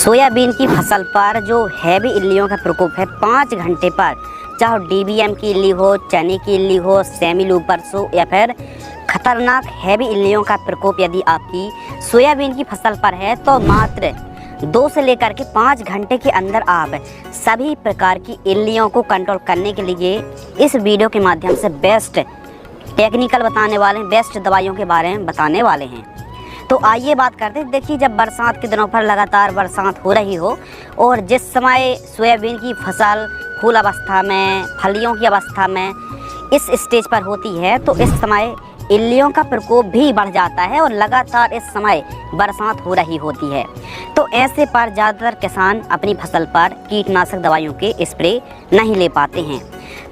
Soybean की फसल पर जो हैवी इल्लियों का प्रकोप है 5 घंटे पर, चाहे DBM की इल्ली हो, चने की इल्ली हो, सेमी लूपर्स हो या फिर खतरनाक हैवी इल्लियों का प्रकोप यदि आपकी सोयाबीन की फसल पर है तो मात्र 2 से लेकर के 5 घंटे के अंदर आप सभी प्रकार की इल्लियों को कंट्रोल करने के लिए इस वीडियो के माध्यम से बेस्ट टेक्निकल बताने वाले हैं, बेस्ट दवाइयों के बारे में बताने वाले हैं। तो आइए बात करते हैं। देखिए, जब बरसात के दिनों पर लगातार बरसात हो रही हो और जिस समय सोयाबीन की फसल फूल अवस्था में, फलियों की अवस्था में इस स्टेज पर होती है तो इस समय इल्लियों का प्रकोप भी बढ़ जाता है और लगातार इस समय बरसात हो रही होती है। तो ऐसे पर ज़्यादातर किसान अपनी फसल पर कीटनाशक दवाइयों के स्प्रे नहीं ले पाते हैं,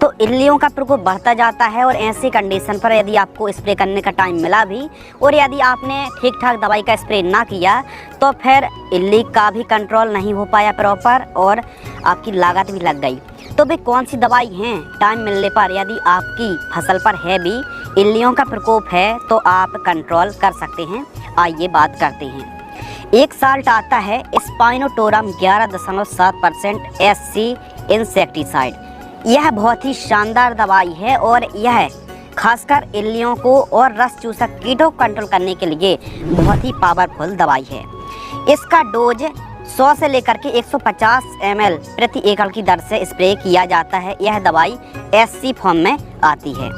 तो इल्लियों का प्रकोप बढ़ता जाता है। और ऐसी कंडीशन पर यदि आपको स्प्रे करने का टाइम मिला भी और यदि आपने ठीक ठाक दवाई का स्प्रे ना किया तो फिर इल्ली का भी कंट्रोल नहीं हो पाया प्रॉपर और आपकी लागत भी लग गई। तो वे कौन सी दवाई हैं टाइम मिलने पर यदि आपकी फसल पर है भी इल्लियों का प्रकोप है तो आप कंट्रोल कर सकते हैं। आइए बात करते हैं। एक साल्ट आता है स्पाइनोटोरम 11.7% SC इंसेक्टिसाइड। यह बहुत ही शानदार दवाई है और यह खासकर इल्लियों को और रस चूसक कीटों को कंट्रोल करने के लिए बहुत ही पावरफुल दवाई है। इसका डोज 100 से लेकर के 150 ml प्रति एकड़ की दर से स्प्रे किया जाता है। यह दवाई SC फॉर्म में आती है,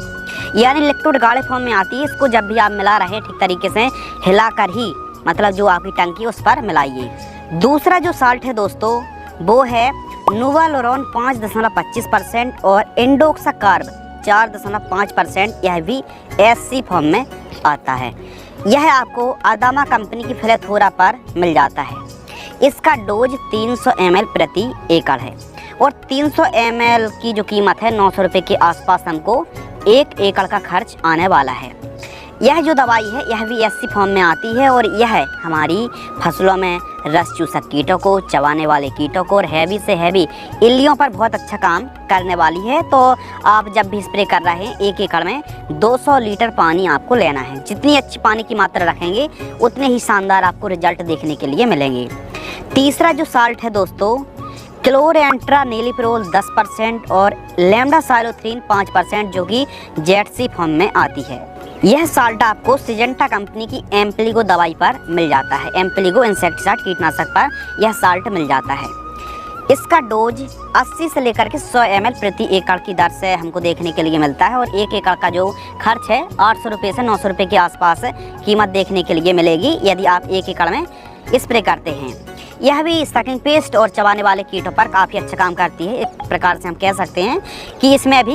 यानी लिक्विड गाढ़े फॉर्म में आती है। इसको जब भी आप मिला रहे ठीक तरीके से हिलाकर ही, मतलब जो आपकी टंकी उस पर मिलाइए। दूसरा जो साल्ट है दोस्तों वो है नोवालोरॉन 5.25% और इंडोक्साकार्ब 4.5%। यह भी SC फॉर्म में आता है। यह आपको अदामा कंपनी की फ्लेथोरा पर मिल जाता है। इसका डोज 300 ml प्रति एकड़ है और 300 ml की जो कीमत है 900 रुपये के आसपास हमको 1 एकड़ का खर्च आने वाला है। यह जो दवाई है यह भी SC फॉर्म में आती है और यह हमारी फसलों में रस चूसक कीटों को, चबाने वाले कीटों को और हैवी से हैवी इल्लियों पर बहुत अच्छा काम करने वाली है। तो आप जब भी स्प्रे कर रहे हैं 1 एकड़ में 200 लीटर पानी आपको लेना है। जितनी अच्छी पानी की मात्रा रखेंगे उतने ही शानदार आपको रिजल्ट देखने के लिए मिलेंगे। तीसरा जो साल्ट है दोस्तों क्लोरेंट्रानिलिप्रोल 10% और लैम्डासाइलोथ्रीन 5% जो कि ZC फॉर्म में आती है। यह साल्ट आपको सिजेंटा कंपनी की एम्प्लीगो दवाई पर मिल जाता है। एम्प्लीगो इंसेक्टिसाइड कीटनाशक पर यह साल्ट मिल जाता है। इसका डोज 80 से लेकर के 100 ml प्रति एकड़ की दर से हमको देखने के लिए मिलता है और 1 एकड़ का जो खर्च है 800 रुपये से 900 रुपये के आसपास कीमत देखने के लिए मिलेगी यदि आप 1 एकड़ में स्प्रे करते हैं। यह भी सकिंग पेस्ट और चबाने वाले कीटों पर काफ़ी अच्छा काम करती है। एक प्रकार से हम कह सकते हैं कि इसमें भी